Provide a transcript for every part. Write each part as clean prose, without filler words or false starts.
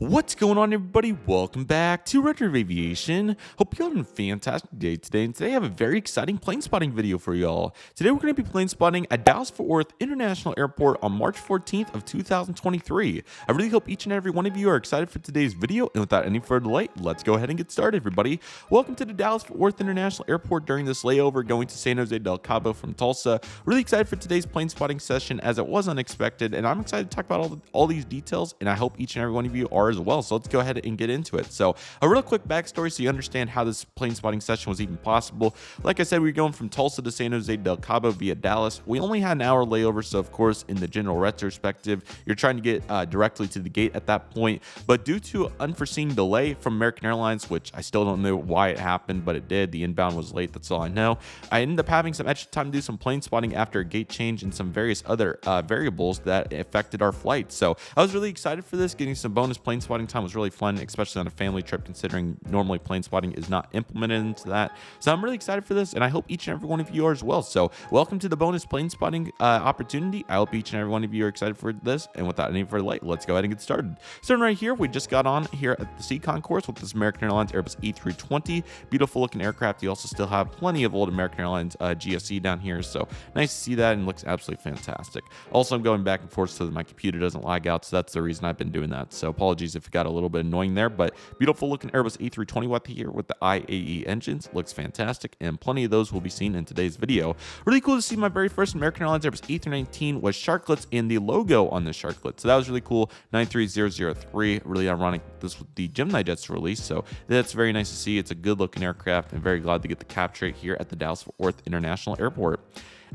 What's going on, everybody? Welcome back to Redriveraviation. Hope you're having a fantastic day today. And today I have a very exciting plane spotting video for y'all. Today we're going to be plane spotting at Dallas-Fort Worth International Airport on March 14th of 2023. I really hope each and every one of you are excited for today's video. And without any further delay, let's go ahead and get started, everybody. Welcome to the Dallas-Fort Worth International Airport during this layover going to San Jose del Cabo from Tulsa. Really excited for today's plane spotting session as it was unexpected. And I'm excited to talk about all these details. And I hope each and every one of you are as well. So let's go ahead and get into it. So a real quick backstory so you understand how this plane spotting session was even possible. Like I said, we were going from Tulsa to San Jose del Cabo via Dallas. We only had an hour layover, so of course in the general retrospective you're trying to get directly to the gate at that point, but due to unforeseen delay from American Airlines, which I still don't know why it happened, but it did. The inbound was late, that's all I know. I ended up having some extra time to do some plane spotting after a gate change and some various other variables that affected our flight. So I was really excited for this. Getting some bonus plane spotting time was really fun, especially on a family trip, considering normally plane spotting is not implemented into that. So I'm really excited for this, and I hope each and every one of you are as well. So welcome to the bonus plane spotting opportunity. I hope each and every one of you are excited for this, and without any further delay, let's go ahead and get started. Starting right here, we just got on here at the C Concourse with this American Airlines Airbus A320. Beautiful looking aircraft. You also still have plenty of old American Airlines GSE down here, so nice to see that, and looks absolutely fantastic. Also, I'm going back and forth so that my computer doesn't lag out, so that's the reason I've been doing that. So apologies if it got a little bit annoying there, but beautiful looking Airbus A320 watt here with the IAE engines. Looks fantastic, and plenty of those will be seen in today's video. Really cool to see my very first American Airlines Airbus A319 was sharklets and the logo on the sharklet. So that was really cool. 93003. Really ironic this was the Gemini jets release, so that's very nice to see. It's a good looking aircraft, and very glad to get the capture it here at the Dallas-Fort Worth International Airport.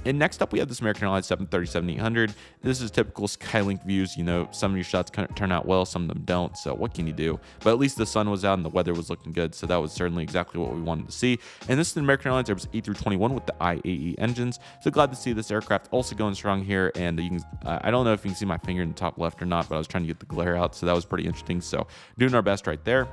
And next up, we have this American Airlines 737-800. This is typical Skylink views. You know, some of your shots kind of turn out well, some of them don't. So what can you do? But at least the sun was out and the weather was looking good. So that was certainly exactly what we wanted to see. And this is the American Airlines Airbus A321 with the IAE engines. So glad to see this aircraft also going strong here. And you can, I don't know if you can see my finger in the top left or not, but I was trying to get the glare out. So that was pretty interesting. So doing our best right there.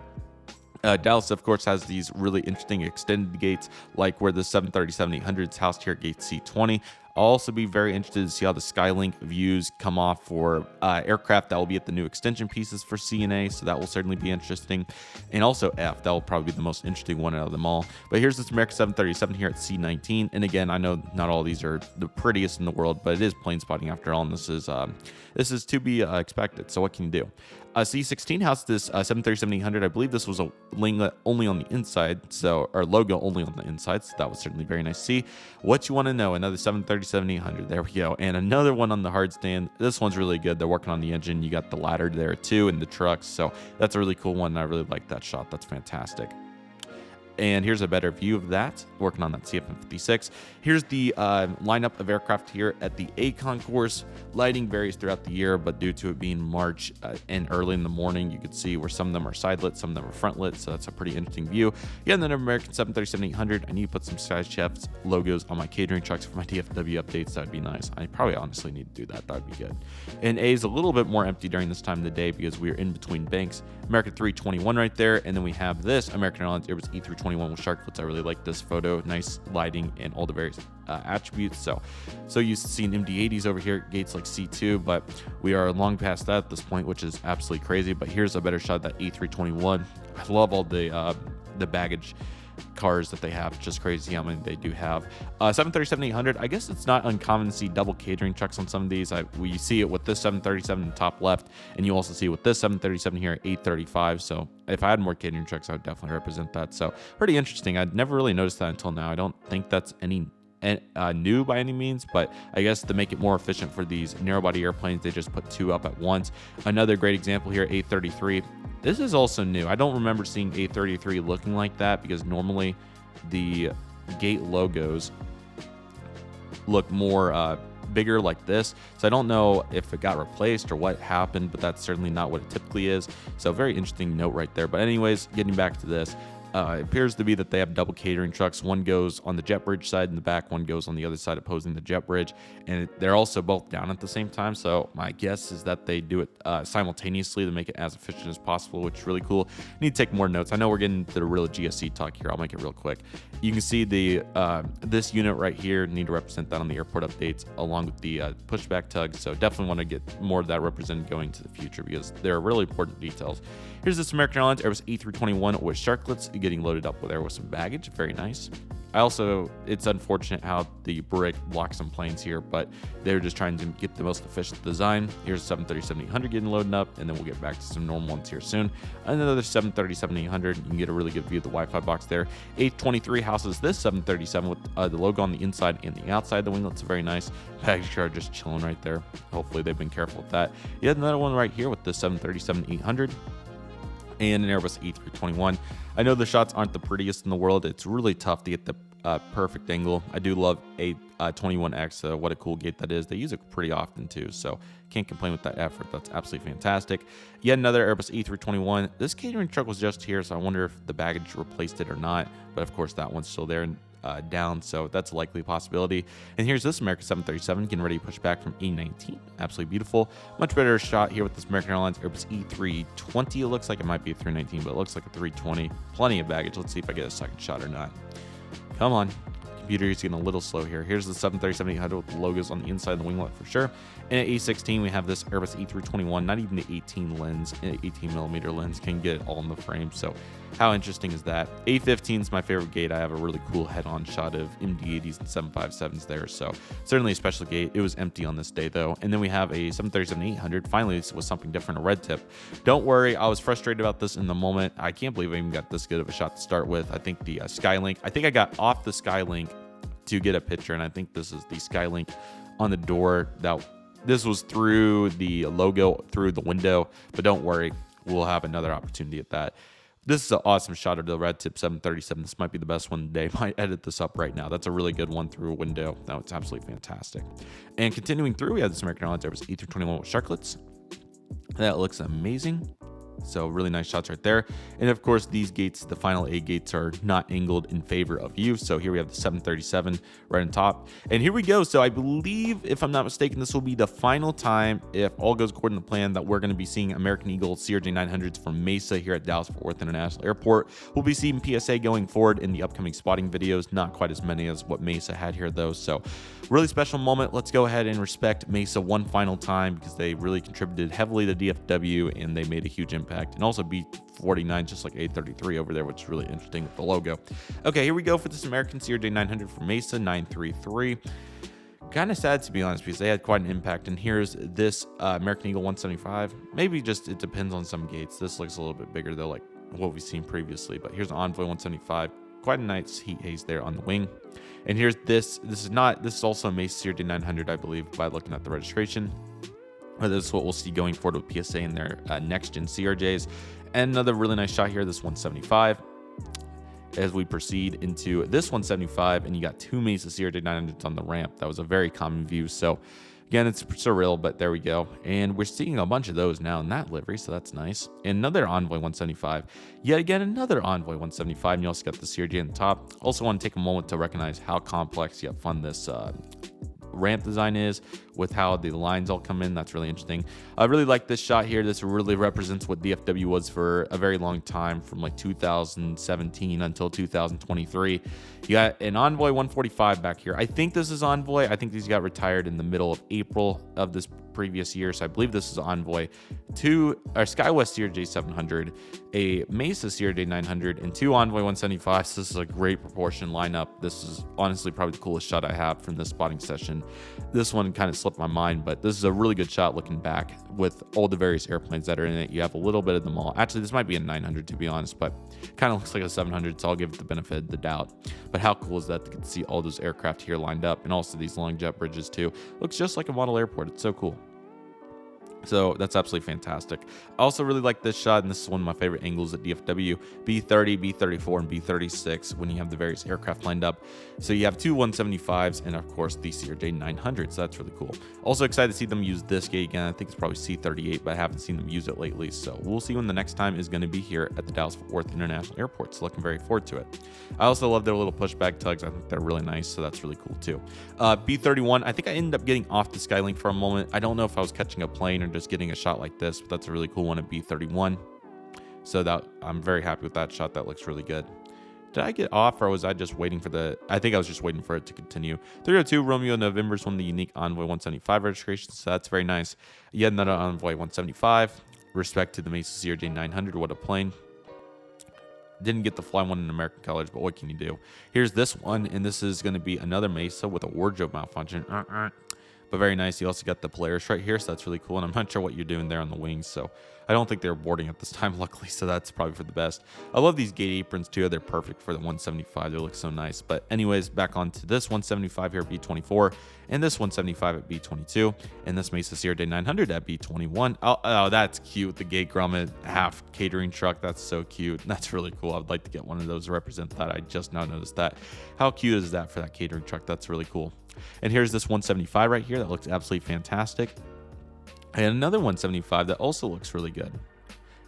Dallas, of course, has these really interesting extended gates, like where the 737-800 is housed here at gate C20. I'll also be very interested to see how the Skylink views come off for aircraft that will be at the new extension pieces for C and A, so that will certainly be interesting. And also F, that will probably be the most interesting one out of them all. But here's this American 737 here at C19, and again, I know not all these are the prettiest in the world, but it is plane spotting after all, and this is to be expected. So what can you do? C16 housed this 737-800. I believe this was a winglet only on the inside, so or logo only on the inside. So that was certainly very nice to see. What you want to know? Another 737-800. There we go, and another one on the hard stand. This one's really good. They're working on the engine. You got the ladder there too, and the trucks. So that's a really cool one. I really like that shot. That's fantastic. And here's a better view of that, working on that CFM56. Here's the lineup of aircraft here at the A Concourse. Lighting varies throughout the year, but due to it being March and early in the morning, you can see where some of them are side lit, some of them are front lit, so that's a pretty interesting view. Yeah, and then American 737-800. I need to put some Sky Chefs logos on my catering trucks for my DFW updates. That would be nice. I probably honestly need to do that. That would be good. And A is a little bit more empty during this time of the day because we are in between banks. American 321 right there, and then we have this American Airlines Airbus A321 with sharklets. I really like this photo. Nice lighting and all the various attributes. So you see an MD-80s over here at gates like C2, but we are long past that at this point, which is absolutely crazy. But here's a better shot of that A321. I love all the baggage cars that they have. Just crazy how many they do have. 737-800, I guess it's not uncommon to see double catering trucks on some of these. We see it with this 737 in the top left, and you also see it with this 737 here at 835. So if I had more catering trucks, I would definitely represent that. So pretty interesting. I'd never really noticed that until now. I don't think that's any new by any means, but I guess to make it more efficient for these narrow body airplanes, they just put two up at once. Another great example here, A33. This is also new. I don't remember seeing A33 looking like that because normally the gate logos look more bigger like this. So I don't know if it got replaced or what happened, but that's certainly not what it typically is. So very interesting note right there. But anyways, getting back to this, It appears to be that they have double catering trucks. One goes on the jet bridge side in the back, one goes on the other side opposing the jet bridge, and they're also both down at the same time. So my guess is that they do it simultaneously to make it as efficient as possible, which is really cool. Need to take more notes. I know we're getting to the real GSC talk here. I'll make it real quick. You can see the this unit right here. Need to represent that on the airport updates along with the pushback tugs. So definitely want to get more of that represented going into the future because they're really important details. Here's this American Airlines Airbus A321 with sharklets getting loaded up there with some baggage. Very nice. It's unfortunate how the brick blocks some planes here, but they're just trying to get the most efficient design. Here's 737-800 getting loaded up, and then we'll get back to some normal ones here soon. Another 737-800, you can get a really good view of the Wi-Fi box there. A23 houses this 737 with the logo on the inside and the outside. The winglets are very nice. Baggage car just chilling right there. Hopefully they've been careful with that. Yet another one right here with the 737-800. And an Airbus A321. I know the shots aren't the prettiest in the world. It's really tough to get the perfect angle. I do love A21X. What a cool gate that is. They use it pretty often too, so can't complain with that effort. That's absolutely fantastic. Yet another Airbus A321. This catering truck was just here, so I wonder if the baggage replaced it or not. But of course, that one's still there and down, so that's a likely possibility. And here's this American 737 getting ready to push back from A19. Absolutely beautiful. Much better shot here with this American Airlines Airbus E320. It looks like it might be a 319, but it looks like a 320. Plenty of baggage. Let's see if I get a second shot or not. Come on. Computer is getting a little slow here. Here's the 737-800 with the logos on the inside of the winglet for sure. And at A16, we have this Airbus E321. Not even the 18 lens, 18 millimeter lens can get it all in the frame. So how interesting is that? A15 is my favorite gate. I have a really cool head-on shot of MD-80s and 757s there. So certainly a special gate. It was empty on this day though. And then we have a 737-800. Finally, this was something different, a red tip. Don't worry, I was frustrated about this in the moment. I can't believe I even got this good of a shot to start with. I think the Skylink, I think I got off the Skylink to get a picture, and I think this is the Skylink on the door. This was through the logo through the window, but don't worry, we'll have another opportunity at that. This is an awesome shot of the red tip 737. This might be the best one today. Might edit this up right now. That's a really good one through a window. No, it's absolutely fantastic. And continuing through, we have this American Airlines Airbus A321 with sharklets. That looks amazing. So really nice shots right there. And of course, these gates, the final A gates, are not angled in favor of you. So here we have the 737 right on top. And here we go. So I believe, if I'm not mistaken, this will be the final time, if all goes according to plan, that we're going to be seeing American Eagle CRJ 900s from Mesa here at Dallas-Fort Worth International Airport. We'll be seeing PSA going forward in the upcoming spotting videos. Not quite as many as what Mesa had here though. So really special moment. Let's go ahead and respect Mesa one final time because they really contributed heavily to DFW and they made a huge impact. And also B49 just like A33 over there, which is really interesting with the logo. Okay, here we go for this American CRJ 900 from Mesa 933. Kind of sad, to be honest, because they had quite an impact. And here's this American Eagle 175. Maybe just it depends on some gates. This looks a little bit bigger though, like what we've seen previously. But here's an Envoy 175. Quite a nice heat haze there on the wing. And here's this. This is also a Mesa CRJ 900, I believe, by looking at the registration. But this is what we'll see going forward with PSA in their next-gen CRJs. And another really nice shot here, this 175. As we proceed into this 175, and you got two Mesa CRJ 900s on the ramp. That was a very common view. So, again, it's surreal, but there we go. And we're seeing a bunch of those now in that livery, so that's nice. And another Envoy 175. Yet again, another Envoy 175. And you also got the CRJ on the top. Also want to take a moment to recognize how complex yet fun this ramp design is with how the lines all come in. That's really interesting. I really like this shot here. This really represents what DFW was for a very long time, from like 2017 until 2023. You got an Envoy 145 back here. I think this is Envoy. I think these got retired in the middle of April of this previous year, so I believe this is Envoy. Two SkyWest CRJ 700, a Mesa CRJ 900, and two Envoy 175s. So this is a great proportion lineup. This is honestly probably the coolest shot I have from this spotting session. This one kind of slipped my mind, but this is a really good shot looking back with all the various airplanes that are in it. You have a little bit of them all. Actually, this might be a 900 to be honest, but kind of looks like a 700, so I'll give it the benefit of the doubt. But how cool is that to get to see all those aircraft here lined up, and also these long jet bridges too. Looks just like a model airport. It's so cool. So that's absolutely fantastic. I also really like this shot, and this is one of my favorite angles at DFW, B30, B34, and B36 when you have the various aircraft lined up. So you have two 175s and, of course, the CRJ 900, so that's really cool. Also excited to see them use this gate again. I think it's probably C38, but I haven't seen them use it lately, so we'll see when the next time is going to be here at the Dallas-Fort Worth International Airport, so looking very forward to it. I also love their little pushback tugs. I think they're really nice, so that's really cool too. B31, I think I ended up getting off the Skylink for a moment. I don't know if I was catching a plane or just getting a shot like this, but that's a really cool one at B31. So that I'm very happy with that shot. That looks really good. Did I get off, or was I just waiting for the... I think I was just waiting for it to continue. 302 Romeo November is one of the unique Envoy 175 registrations, so that's very nice. Yet another Envoy 175. Respect to the Mesa CRJ 900. What a plane. Didn't get to fly one in American colors, but what can you do? Here's this one, and this is going to be another Mesa with a wardrobe malfunction. But very nice. You also got the Polaris right here, so that's really cool. And I'm not sure what you're doing there on the wings, so I don't think they're boarding at this time, luckily, so that's probably for the best. I love these gate aprons too. They're perfect for the 175. They look so nice. But anyways, back on to this 175 here at B24, and this 175 at B22, and this Mesa CRJ 900 at B21. Oh, that's cute. The gate grommet half catering truck. That's so cute. That's really cool. I would like to get one of those to represent that. I just now noticed that. How cute is that for that catering truck? That's really cool. And here's this 175 right here that looks absolutely fantastic. And another 175 that also looks really good.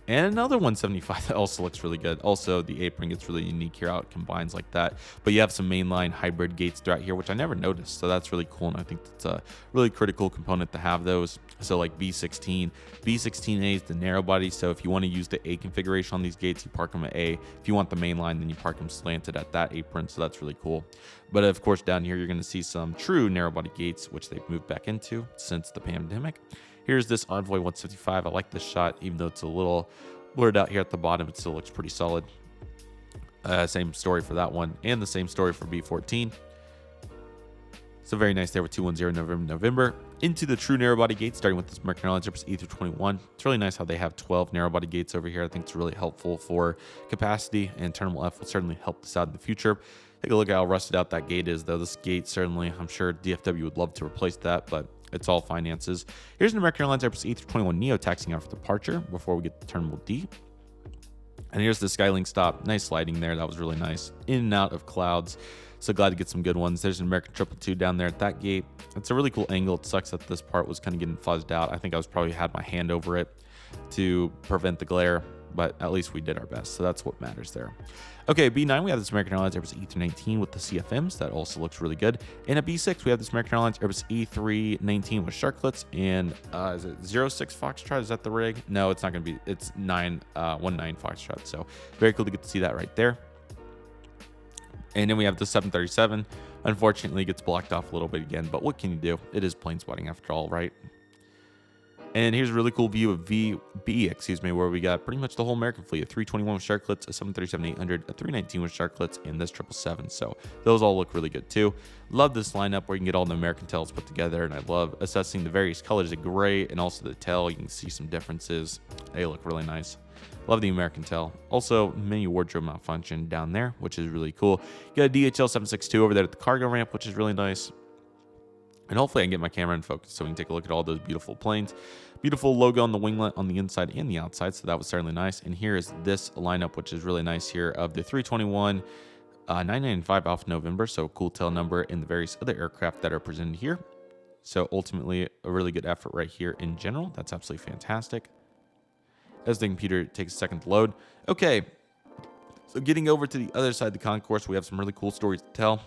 And another 175 that also looks really good. Also, the apron gets really unique here, how it combines like that. But you have some mainline hybrid gates throughout here, which I never noticed. So that's really cool, and I think that's a really critical component to have those. So like B16. B16A is the narrow body, so if you want to use the A configuration on these gates, you park them at A. If you want the mainline, then you park them slanted at that apron, so that's really cool. But of course, down here, you're going to see some true narrow body gates, which they've moved back into since the pandemic. Here's this Envoy 175. I like this shot, even though it's a little blurred out here at the bottom. It still looks pretty solid. Same story for that one, and the same story for B14. So very nice there with 210 November. Into the true narrow body gate, starting with this American Airlines Airbus E321. It's really nice how they have 12 narrow body gates over here. I think it's really helpful for capacity, and Terminal F will certainly help this out in the future. Take a look at how rusted out that gate is, though. This gate, certainly, I'm sure DFW would love to replace that, but it's all finances. Here's an American Airlines Airbus A321 Neo taxiing out for departure before we get to Terminal D. And here's the Skylink stop. Nice sliding there. That was really nice. In and out of clouds. So glad to get some good ones. There's an American 222 down there at that gate. It's a really cool angle. It sucks that this part was kind of getting fuzzed out. I think I was probably had my hand over it to prevent the glare, but at least we did our best. So that's what matters there. Okay, B9, we have this American Airlines Airbus E319 with the CFMs. That also looks really good. And at B6, we have this American Airlines Airbus E319 with Sharklets. And is it 06 Foxtrot? Is that the rig? No, it's not going to be. It's 19 Foxtrot. So very cool to get to see that right there. And then we have the 737. Unfortunately, it gets blocked off a little bit again. But what can you do? It is plane spotting after all, right? And here's a really cool view of VB, where we got pretty much the whole American fleet. A 321 with Sharklets, a 737-800, a 319 with Sharklets, and this 777. So those all look really good too. Love this lineup where you can get all the American tails put together, and I love assessing the various colors of gray and also the tail. You can see some differences. They look really nice. Love the American tail. Also, mini wardrobe malfunction down there, which is really cool. You got a DHL 762 over there at the cargo ramp, which is really nice. And hopefully I can get my camera in focus so we can take a look at all those beautiful planes. Beautiful logo on the winglet on the inside and the outside, so that was certainly nice. And here is this lineup, which is really nice here, of the 321 995 Alpha November, so cool tail number, and the various other aircraft that are presented here. So ultimately, a really good effort right here in general. That's absolutely fantastic. As the computer takes a second to load. Okay, so getting over to the other side of the concourse, we have some really cool stories to tell,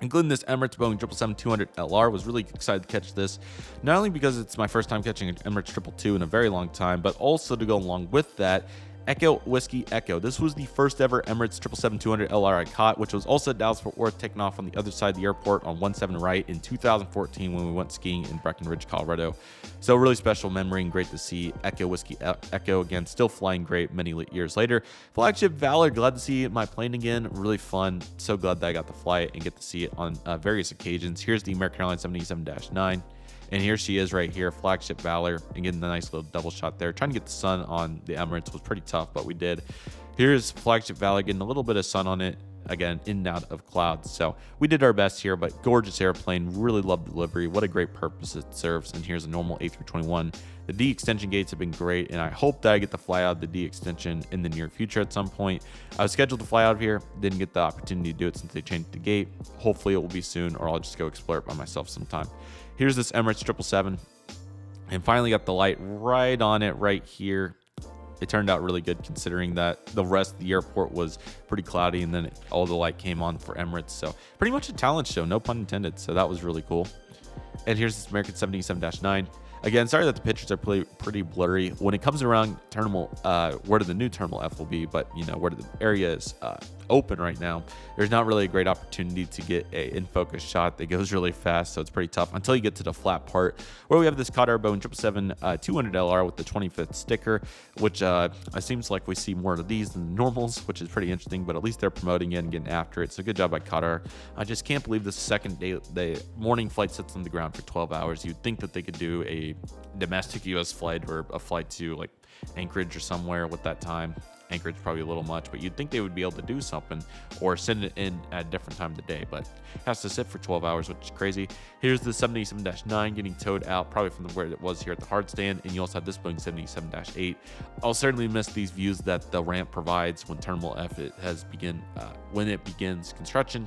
including this Emirates Boeing 777-200 LR. Was really excited to catch this, not only because it's my first time catching an Emirates 222 in a very long time, but also to go along with that, Echo Whiskey Echo. This was the first ever Emirates 777-200 LR I caught, which was also at Dallas-Fort Worth, taking off on the other side of the airport on 17 right in 2014 when we went skiing in Breckenridge, Colorado. So really special memory, and great to see Echo Whiskey Echo again, still flying great many years later. Flagship Valor, glad to see my plane again. Really fun. So glad that I got to fly it and get to see it on various occasions. Here's the American Airlines 787-9. And here she is right here, Flagship Valor, and getting the nice little double shot there. Trying to get the sun on the Emirates was pretty tough, but we did. Here's Flagship Valor getting a little bit of sun on it. again, in and out of clouds. So we did our best here, but gorgeous airplane. Really love the delivery. What a great purpose it serves. And here's a normal A321. The D extension gates have been great, and I hope that I get to fly out of the D extension in the near future at some point. I was scheduled to fly out of here, didn't get the opportunity to do it since they changed the gate. Hopefully it will be soon, or I'll just go explore it by myself sometime. Here's this Emirates 777, and finally got the light right on it right here. It turned out really good considering that the rest of the airport was pretty cloudy, and then all the light came on for Emirates. So pretty much a talent show, no pun intended. So that was really cool. And here's this American 77-9. Again, sorry that the pictures are pretty blurry. When it comes around terminal, where the new terminal F will be, but where the area is open right now, there's not really a great opportunity to get a in-focus shot that goes really fast, so it's pretty tough until you get to the flat part where we have this Qatar Boeing 777-200LR with the 25th sticker, which it seems like we see more of these than the normals, which is pretty interesting, but at least they're promoting it and getting after it, so good job by Qatar. I just can't believe the second day the morning flight sits on the ground for 12 hours. You'd think that they could do a domestic US flight or a flight to like Anchorage or somewhere with that time. Anchorage probably a little much, but you'd think they would be able to do something or send it in at a different time of the day, but it has to sit for 12 hours, which is crazy. Here's the 787-9 getting towed out probably from where it was here at the hard stand, and you also have this Boeing 787-8. I'll certainly miss these views that the ramp provides when Terminal F when it begins construction.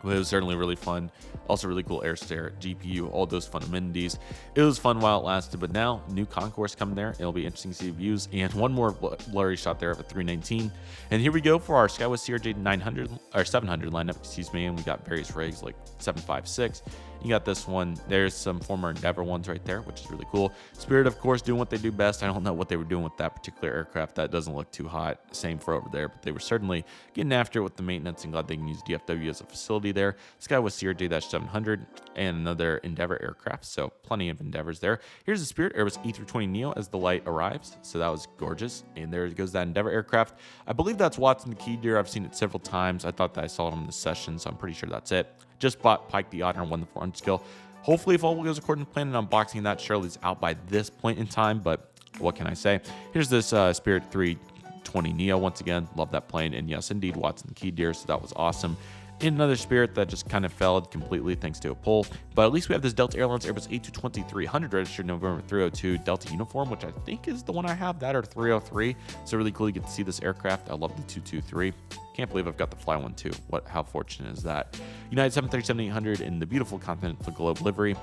It was certainly really fun. Also really cool air stare, GPU, all those fun amenities. It was fun while it lasted, but now new Concourse coming there. It'll be interesting to see the views. And one more blurry shot there of a 319. And here we go for our Skywest CRJ 900 or 700 lineup, excuse me. And we got various rigs like 756. You got this one. There's some former Endeavor ones right there, which is really cool. Spirit, of course, doing what they do best. I don't know what they were doing with that particular aircraft. That doesn't look too hot. Same for over there, but they were certainly getting after it with the maintenance, and glad they can use DFW as a facility there. This guy was CRJ-700 and another Endeavor aircraft, so plenty of Endeavors there. Here's the Spirit Airbus A320neo as the light arrives, so that was gorgeous. And there goes that Endeavor aircraft. I believe that's Watson the Key Deer. I've seen it several times. I thought that I saw it on the session, so I'm pretty sure that's it. Just bought Pike the Otter and won the 400 skill. Hopefully, if all goes according to plan, and unboxing that surely is out by this point in time, but what can I say? Here's this Spirit 320 Neo once again. Love that plane, and yes, indeed, Watson the Key Deer, so that was awesome. In another Spirit that just kind of failed completely thanks to a pull, but at least we have this Delta Airlines Airbus A220-300 registered November 302 Delta uniform, which I think is the one I have, that or 303. So really cool to get to see this aircraft. I love the 223. Can't believe I've got the fly one too. How fortunate is that? United 737-800 in the beautiful Continental Globe livery.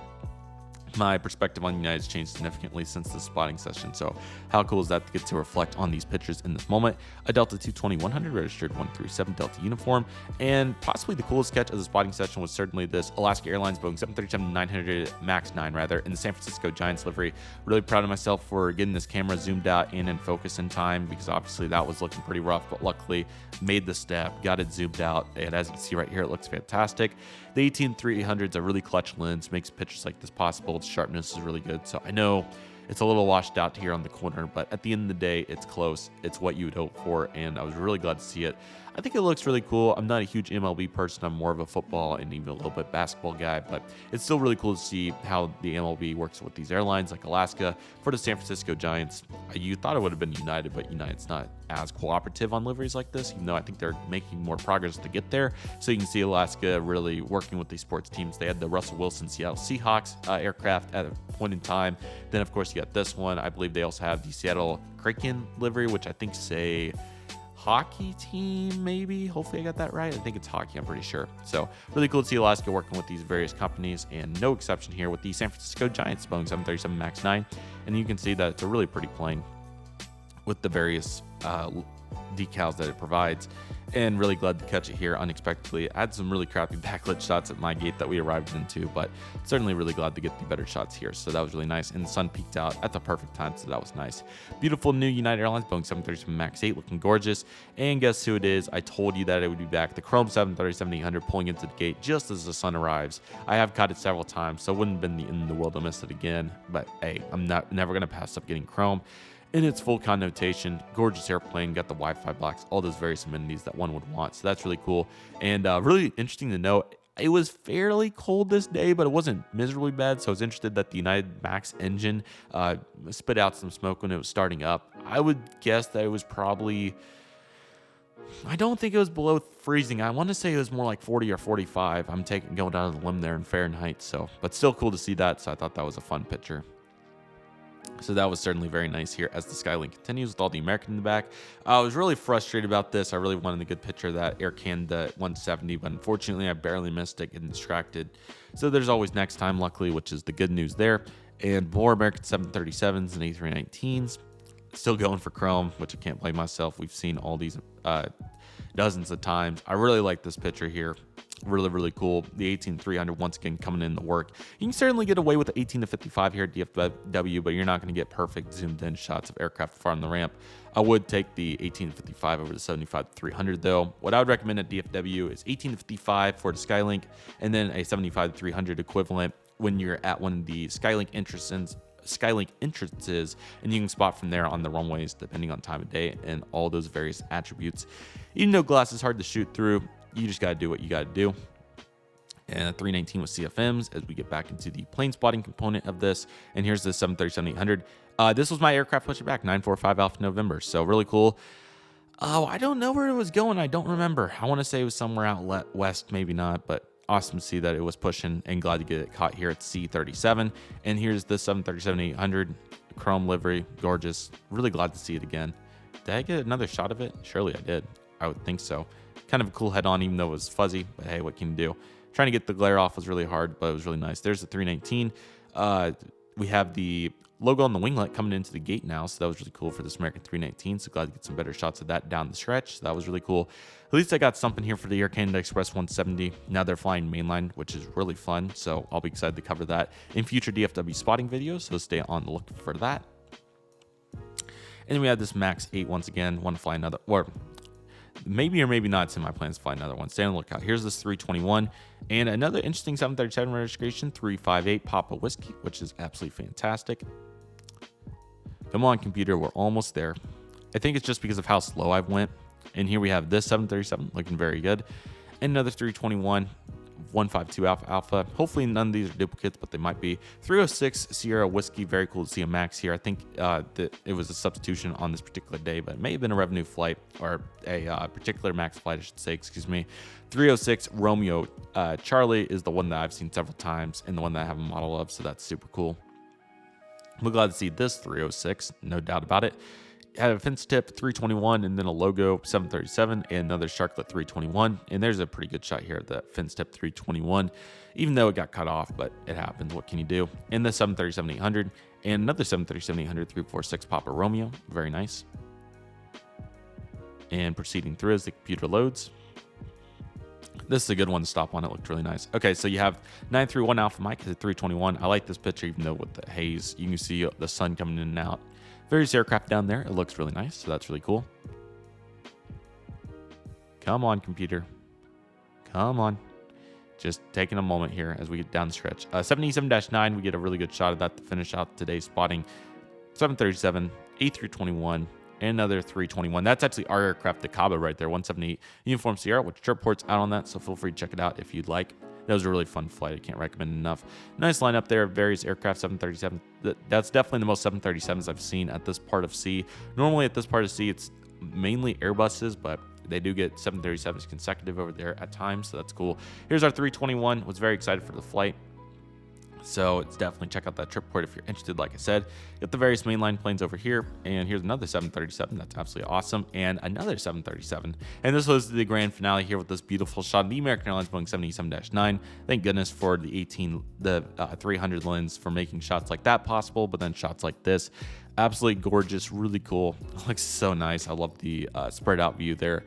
My perspective on United has changed significantly since the spotting session, so how cool is that to get to reflect on these pictures in this moment? A Delta 220-100 registered 137 Delta uniform, and possibly the coolest catch of the spotting session was certainly this Alaska Airlines Boeing 737-900 MAX 9 in the San Francisco Giants livery. Really proud of myself for getting this camera zoomed out and in focus in time, because obviously that was looking pretty rough, but luckily made the step, got it zoomed out, and as you can see right here, it looks fantastic. The 18-300 is a really clutch lens, makes pictures like this possible. Its sharpness is really good, so I know it's a little washed out here on the corner, but at the end of the day, it's close. It's what you would hope for, and I was really glad to see it. I think it looks really cool. I'm not a huge MLB person. I'm more of a football and even a little bit basketball guy, but it's still really cool to see how the MLB works with these airlines like Alaska for the San Francisco Giants. You thought it would have been United, but United's not as cooperative on liveries like this, even though I think they're making more progress to get there. So you can see Alaska really working with these sports teams. They had the Russell Wilson Seattle Seahawks aircraft at a point in time. Then, of course, you got this one. I believe they also have the Seattle Kraken livery, which I think say hockey team, maybe. Hopefully I got that right. I think it's hockey, I'm pretty sure. So really cool to see Alaska working with these various companies, and no exception here with the San Francisco Giants Boeing 737 MAX 9. And you can see that it's a really pretty plane with the various decals that it provides, and really glad to catch it here unexpectedly. I had some really crappy backlit shots at my gate that we arrived into, but certainly really glad to get the better shots here. So that was really nice, and the sun peaked out at the perfect time, so that was nice. Beautiful new United Airlines Boeing 737 MAX 8, looking gorgeous. And guess who it is? I told you that it would be back. The Chrome 737-800 pulling into the gate just as the sun arrives. I have caught it several times, so it wouldn't have been the end of the world to miss it again. But hey, I'm never gonna pass up getting Chrome in its full connotation. Gorgeous airplane, got the Wi-Fi box, all those various amenities that one would want. So that's really cool, and really interesting to know. It was fairly cold this day, but it wasn't miserably bad. So I was interested that the United Max engine spit out some smoke when it was starting up. I would guess that it was probably I don't think it was below freezing. I want to say it was more like 40 or 45. I'm going down the limb there in Fahrenheit. So, but still cool to see that. So I thought that was a fun picture. So that was certainly very nice here as the Skylink continues with all the American in the back. I was really frustrated about this. I really wanted a good picture of that Air Canada 170, but unfortunately I barely missed it, getting distracted. So there's always next time, luckily, which is the good news there. And more American 737s and A319s. Still going for chrome, which I can't blame myself. We've seen all these dozens of times. I really like this picture here. Really, really cool. The 18300 once again coming in the work. You can certainly get away with the 18 to 55 here at DFW, but you're not going to get perfect zoomed in shots of aircraft far on the ramp. I would take the 18 to 55 over the 75 to 300 though. What I would recommend at DFW is 18 to 55 for the Skylink, and then a 75 to 300 equivalent when you're at one of the Skylink entrances, and you can spot from there on the runways depending on time of day and all those various attributes. Even though glass is hard to shoot through, you just got to do what you got to do. And 319 with CFMs as we get back into the plane spotting component of this. And here's the 737-800. This was my aircraft pushing back, 945 Alpha November. So really cool. Oh, I don't know where it was going. I don't remember. I want to say it was somewhere out west, maybe not, but awesome to see that it was pushing, and glad to get it caught here at C37. And here's the 737-800 chrome livery, gorgeous. Really glad to see it again. Did I get another shot of it? Surely I did. I would think so. Kind of a cool head on, even though it was fuzzy, but hey, what can you do? Trying to get the glare off was really hard, but it was really nice. There's the 319. We have the logo on the winglet coming into the gate now, so that was really cool for this American 319. So glad to get some better shots of that down the stretch. So that was really cool. At least I got something here for the Air Canada Express 170. Now they're flying mainline, which is really fun. So I'll be excited to cover that in future DFW spotting videos. So stay on the look for that. And then we have this Max 8 once again. Want to fly another, or maybe or maybe not. It's in my plans to fly another one. Stay on the lookout. Here's this 321 and another interesting 737 registration, 358 Papa Whiskey, which is absolutely fantastic. Come on, computer, we're almost there. I think it's just because of how slow I've went. And here we have this 737 looking very good. And another 321, 152 Alpha. Hopefully none of these are duplicates, but they might be. 306 Sierra Whiskey, very cool to see a Max here. I think that it was a substitution on this particular day, but it may have been a revenue flight, or a particular Max flight, I should say, excuse me. 306 Romeo Charlie is the one that I've seen several times and the one that I have a model of, so that's super cool. I'm glad to see this 306, no doubt about it. Had a fence tip 321 and then a logo 737 and another Sharklet 321. And there's a pretty good shot here of the fence tip 321, even though it got cut off, but it happens. What can you do? And the 737-800 and another 737-800 346 Papa Romeo. Very nice. And proceeding through as the computer loads. This is a good one to stop on. It looked really nice. Okay, so you have 931 Alpha Mike at 321. I like this picture, even though with the haze, you can see the sun coming in and out. Various aircraft down there. It looks really nice, so that's really cool. Come on, computer. Come on. Just taking a moment here as we get down the stretch. 787-9, we get a really good shot of that to finish out today's spotting. 737, A321, and another 321. That's actually our aircraft, the Cabo right there, 178 Uniform Sierra, which trip port's out on that, so feel free to check it out if you'd like. That was a really fun flight. I can't recommend enough. Nice lineup there of various aircraft, 737. That's definitely the most 737s I've seen at this part of C. Normally at this part of C, it's mainly Airbuses, but they do get 737s consecutive over there at times, so that's cool. Here's our 321. Was very excited for the flight. So it's definitely check out that trip port if you're interested. Like I said, get the various mainline planes over here, and here's another 737. That's absolutely awesome, and another 737. And this was the grand finale here with this beautiful shot of the American Airlines Boeing 787-9. Thank goodness for the 300 lens for making shots like that possible, but then shots like this, absolutely gorgeous, really cool. It looks so nice. I love the spread out view there.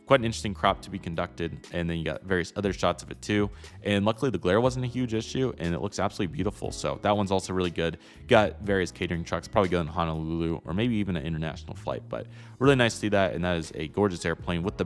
Quite an interesting crop to be conducted, and then you got various other shots of it too, and luckily the glare wasn't a huge issue, and it looks absolutely beautiful. So that one's also really good. Got various catering trucks, probably good in Honolulu or maybe even an international flight, but really nice to see that. And that is a gorgeous airplane with the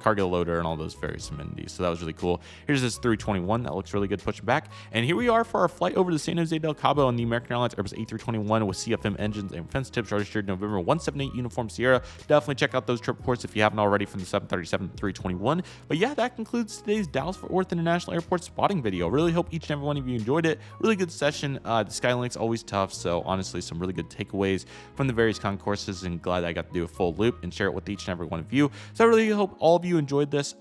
cargo loader and all those various amenities, so that was really cool. Here's this 321 that looks really good pushing back, and here we are for our flight over to San Jose del Cabo on the American Airlines Airbus A321 with CFM engines and fence tips registered November 178 Uniform Sierra. Definitely check out those trip ports if you haven't already from the 737 321. But yeah, that concludes today's Dallas Fort Worth International Airport spotting video. Really hope each and every one of you enjoyed it. Really good session. The Skylink's always tough, so honestly, some really good takeaways from the various concourses, and glad I got to do a full loop and share it with each and every one of you. So I really hope all of you enjoyed this.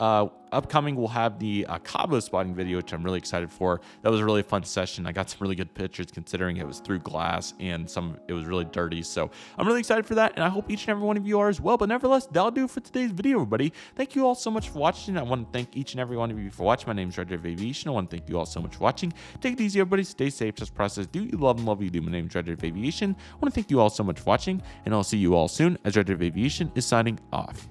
Upcoming, we'll have the Cabo spotting video, which I'm really excited for. That was a really fun session. I got some really good pictures considering it was through glass and it was really dirty. So I'm really excited for that, and I hope each and every one of you are as well. But nevertheless, that'll do it for today's video, everybody. Thank you all so much for watching. I want to thank each and every one of you for watching. My name is Redriveraviation. I want to thank you all so much for watching. Take it easy, everybody. Stay safe. Just process. Do you love and love you do. My name is Redriveraviation. I want to thank you all so much for watching, and I'll see you all soon as Redriveraviation is signing off.